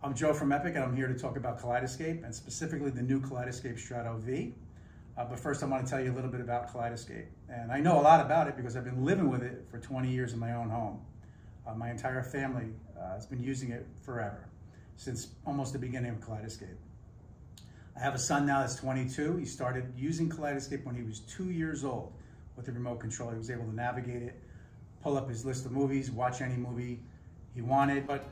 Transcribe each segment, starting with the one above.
I'm Joe from Epic, and I'm here to talk about Kaleidescape, and specifically the new Kaleidescape Strato V. But first I want to tell you a little bit about Kaleidescape. And I know a lot about it because I've been living with it for 20 years in my own home. My entire family has been using it forever, since almost the beginning of Kaleidescape. I have a son now that's 22. He started using Kaleidescape when he was 2 years old with the remote control. He was able to navigate it, pull up his list of movies, watch any movie he wanted. But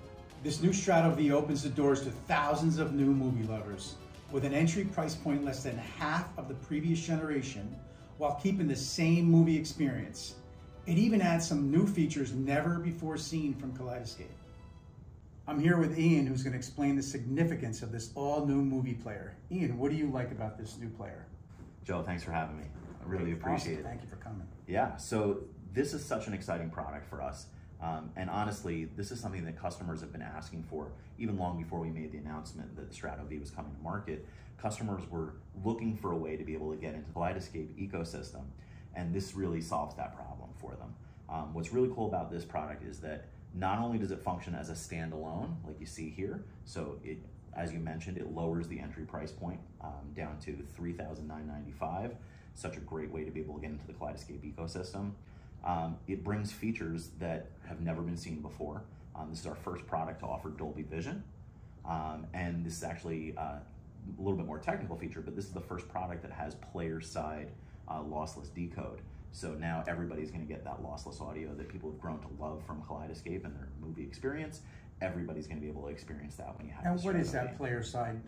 this new Strato V opens the doors to thousands of new movie lovers with an entry price point less than half of the previous generation while keeping the same movie experience. It even adds some new features never before seen from Kaleidescape. I'm here with Ian, who's going to explain the significance of this all-new movie player. Ian, what do you like about this new player? Joe, thanks for having me. I really appreciate it. Thank you for coming. Yeah, so this is such an exciting product for us. And honestly, this is something that customers have been asking for even long before we made the announcement that the Strato V was coming to market. Customers were looking for a way to be able to get into the Kaleidescape ecosystem, and this really solves that problem for them. What's really cool about this product is that not only does it function as a standalone, like you see here, so it, as you mentioned, it lowers the entry price point down to $3,995. Such a great way to be able to get into the Kaleidescape ecosystem. It brings features that have never been seen before. This is our first product to offer Dolby Vision. And this is actually a little bit more technical feature, but this is the first product that has player side lossless decode. So now everybody's gonna get that lossless audio that people have grown to love from Kaleidescape and their movie experience. Everybody's gonna be able to experience that when you have. And what is that player side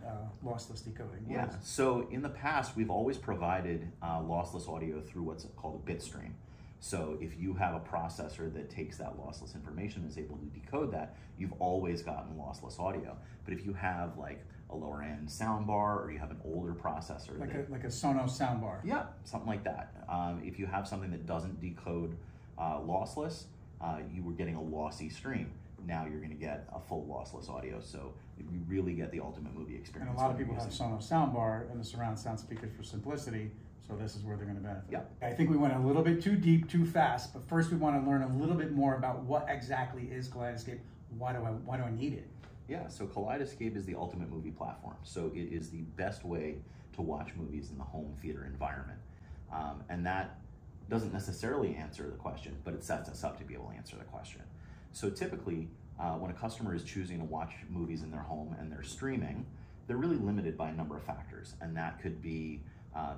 lossless decoding? Yeah, so in the past, we've always provided lossless audio through what's called a bit stream. So if you have a processor that takes that lossless information and is able to decode that, you've always gotten lossless audio. But if you have like a lower end soundbar, or you have an older processor, like a Sonos soundbar. Yeah, something like that. If you have something that doesn't decode lossless, you were getting a lossy stream. Now you're going to get a full lossless audio, so you really get the ultimate movie experience. And a lot of people have Sonos soundbar and the surround sound speakers for simplicity, so this is where they're going to benefit. Yeah. I think we went a little bit too deep, too fast, but first we want to learn a little bit more about what exactly is Kaleidescape. Why do I need it? Yeah, so Kaleidescape is the ultimate movie platform. So it is the best way to watch movies in the home theater environment. And that doesn't necessarily answer the question, but it sets us up to be able to answer the question. So typically, when a customer is choosing to watch movies in their home and they're streaming, they're really limited by a number of factors. And that could be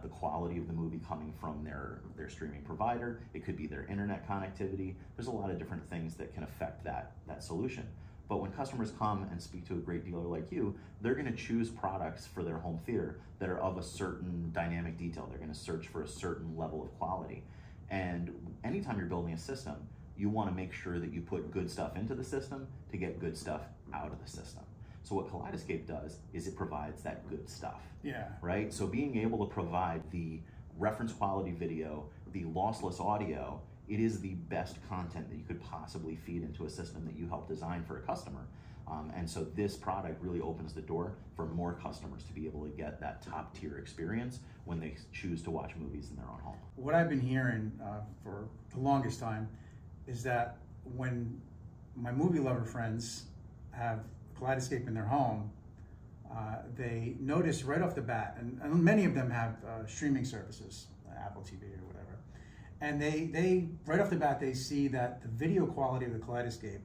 the quality of the movie coming from their streaming provider. It could be their internet connectivity. There's a lot of different things that can affect that solution. But when customers come and speak to a great dealer like you, they're gonna choose products for their home theater that are of a certain dynamic detail. They're gonna search for a certain level of quality. And anytime you're building a system, you wanna make sure that you put good stuff into the system to get good stuff out of the system. So what Kaleidescape does is it provides that good stuff. Yeah. Right? So being able to provide the reference quality video, the lossless audio, it is the best content that you could possibly feed into a system that you help design for a customer. And so this product really opens the door for more customers to be able to get that top tier experience when they choose to watch movies in their own home. What I've been hearing for the longest time is that when my movie lover friends have Kaleidescape in their home, they notice right off the bat, and many of them have streaming services, Apple TV or whatever, and they right off the bat they see that the video quality of the Kaleidescape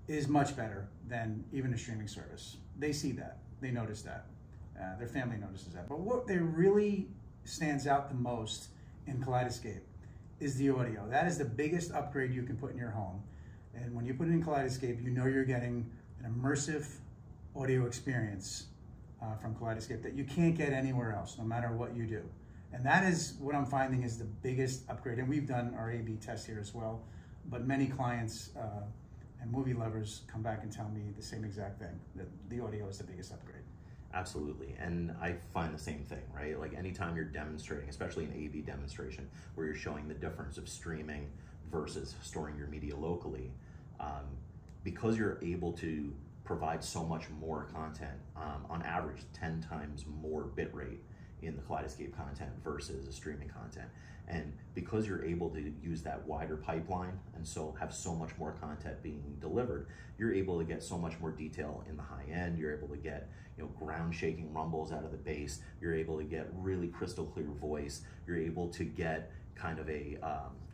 is much better than even a streaming service. They see that, they notice that, their family notices that. But what they really stands out the most in Kaleidescape is the audio. That is the biggest upgrade you can put in your home. And when you put it in Kaleidescape, you know you're getting an immersive audio experience from Kaleidescape that you can't get anywhere else, no matter what you do. And that is what I'm finding is the biggest upgrade. And we've done our A/B test here as well, but many clients and movie lovers come back and tell me the same exact thing, that the audio is the biggest upgrade. Absolutely, and I find the same thing, right? Like anytime you're demonstrating, especially an A/B demonstration, where you're showing the difference of streaming versus storing your media locally, because you're able to provide so much more content, on average 10 times more bit rate in the Kaleidescape content versus a streaming content. And because you're able to use that wider pipeline and so have so much more content being delivered, you're able to get so much more detail in the high end. You're able to get, you know, ground shaking rumbles out of the bass. You're able to get really crystal clear voice. You're able to get kind of a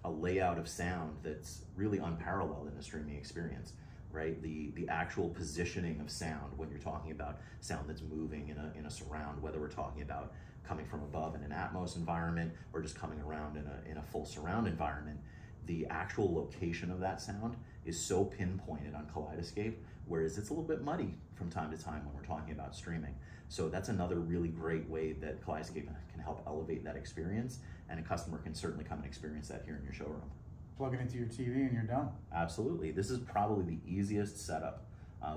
layout of sound that's really unparalleled in the streaming experience, right? The actual positioning of sound when you're talking about sound that's moving in a surround, whether we're talking about coming from above in an Atmos environment or just coming around in a full surround environment, the actual location of that sound is so pinpointed on Kaleidescape, whereas it's a little bit muddy from time to time when we're talking about streaming. So that's another really great way that Kaleidescape can help elevate that experience, and a customer can certainly come and experience that here in your showroom. Plug it into your TV and you're done. Absolutely. This is probably the easiest setup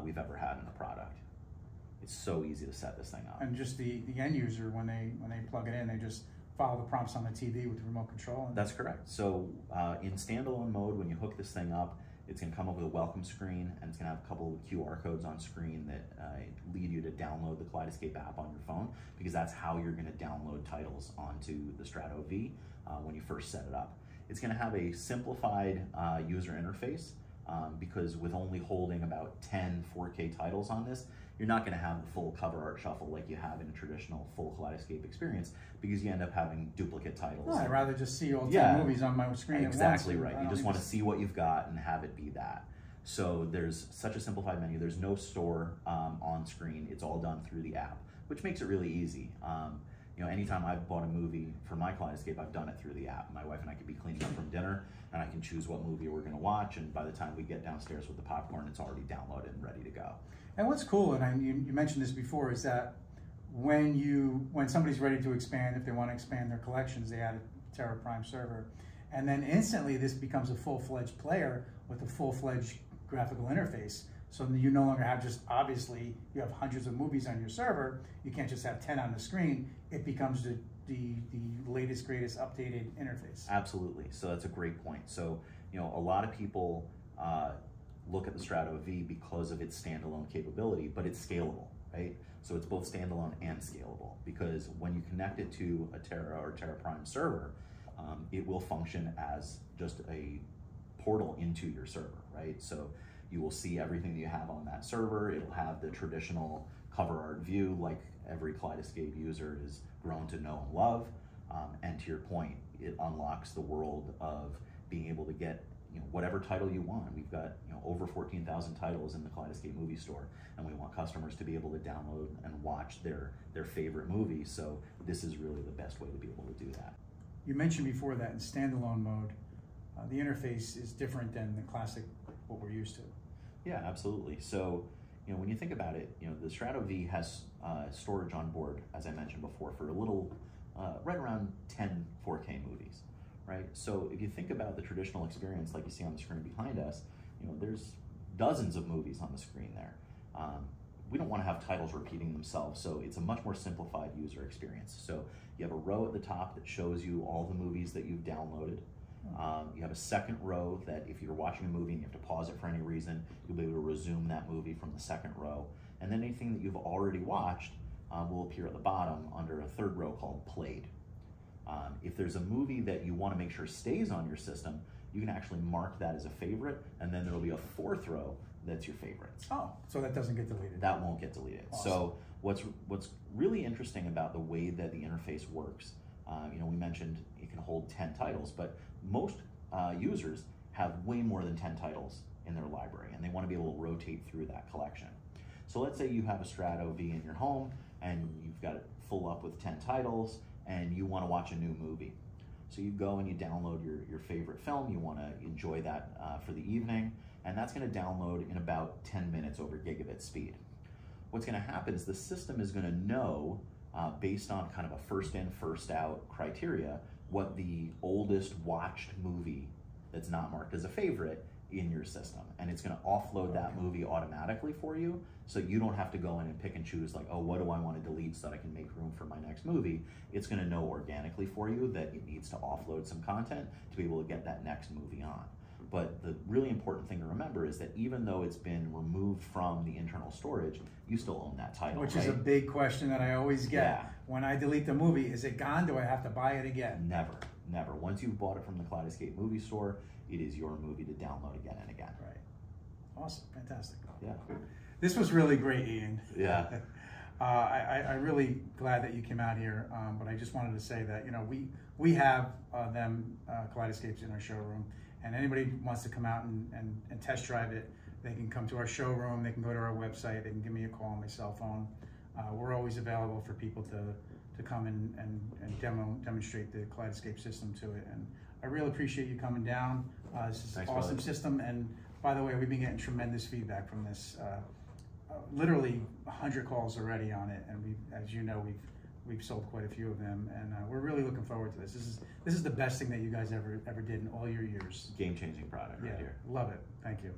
we've ever had in a product. It's so easy to set this thing up. And just the end user, when they plug it in, they just follow the prompts on the TV with the remote control. That's correct. So in standalone mode, when you hook this thing up, it's going to come up with a welcome screen, and it's going to have a couple of QR codes on screen that lead you to download the Kaleidescape app on your phone, because that's how you're going to download titles onto the Strato V when you first set it up. It's going to have a simplified user interface because with only holding about 10 4K titles on this, you're not going to have the full cover art shuffle like you have in a traditional full Kaleidescape experience, because you end up having duplicate titles. Well, I'd rather just see all 10 movies on my screen exactly at once. Right. You just want to see what you've got and have it be that. So there's such a simplified menu. There's no store on screen. It's all done through the app, which makes it really easy. You know, anytime I've bought a movie for my Kaleidescape, I've done it through the app. My wife and I could be cleaning up from dinner, and I can choose what movie we're going to watch, and by the time we get downstairs with the popcorn, it's already downloaded and ready to go. And what's cool, and you mentioned this before, is that when somebody's ready to expand, if they want to expand their collections, they add a Terra Prime server, and then instantly this becomes a full-fledged player with a full-fledged graphical interface. So you no longer have just, obviously, you have hundreds of movies on your server. You can't just have 10 on the screen. It becomes the latest, greatest updated interface. Absolutely. So that's a great point. So, you know, a lot of people look at the Strato V because of its standalone capability, but it's scalable, right? So it's both standalone and scalable, because when you connect it to a Terra or Terra Prime server, it will function as just a portal into your server, right? So you will see everything that you have on that server. It'll have the traditional cover art view like every Kaleidescape user has grown to know and love. And to your point, it unlocks the world of being able to get, you know, whatever title you want. We've got, you know, over 14,000 titles in the Kaleidescape movie store, and we want customers to be able to download and watch their favorite movie. So this is really the best way to be able to do that. You mentioned before that in standalone mode, the interface is different than the classic, what we're used to. Yeah, absolutely. So, you know, when you think about it, you know, the Strato V has storage on board, as I mentioned before, for a little, right around 10 4K movies, right? So if you think about the traditional experience, like you see on the screen behind us, you know, there's dozens of movies on the screen there. We don't want to have titles repeating themselves, so it's a much more simplified user experience. So you have a row at the top that shows you all the movies that you've downloaded. You have a second row that if you're watching a movie and you have to pause it for any reason, you'll be able to resume that movie from the second row. And then anything that you've already watched will appear at the bottom under a third row called Played. If there's a movie that you want to make sure stays on your system, you can actually mark that as a favorite, and then there will be a fourth row that's your favorites. Oh, so that doesn't get deleted. That won't get deleted. Awesome. So what's really interesting about the way that the interface works, you know, we mentioned it can hold 10 titles, but most users have way more than 10 titles in their library, and they want to be able to rotate through that collection. So let's say you have a Strato V in your home, and you've got it full up with 10 titles, and you want to watch a new movie. So you go and you download your favorite film. You want to enjoy that for the evening, and that's going to download in about 10 minutes over gigabit speed. What's going to happen is the system is going to know, based on kind of a first in, first out criteria, what the oldest watched movie that's not marked as a favorite in your system. And it's going to offload that movie automatically for you, so you don't have to go in and pick and choose like, oh, what do I want to delete so that I can make room for my next movie? It's going to know organically for you that it needs to offload some content to be able to get that next movie on. But the really important thing to remember is that even though it's been removed from the internal storage, you still own that title. Which right? is a big question that I always get. Yeah. When I delete the movie, is it gone? Do I have to buy it again? Never, never. Once you've bought it from the Kaleidescape movie store, it is your movie to download again and again. Right. Awesome. Fantastic. Yeah. This was really great, Ian. Yeah. I'm really glad that you came out here, but I just wanted to say that, you know, we have Kaleidescapes in our showroom, and anybody who wants to come out and test drive it, they can come to our showroom, they can go to our website, they can give me a call on my cell phone. We're always available for people to come and demonstrate the Kaleidescape system to it, and I really appreciate you coming down. This is an awesome system, and by the way, we've been getting tremendous feedback from this. Literally 100 calls already on it, and as you know, we've sold quite a few of them, and we're really looking forward to this. This is the best thing that you guys ever did in all your years. Game-changing product right here. Love it. Thank you.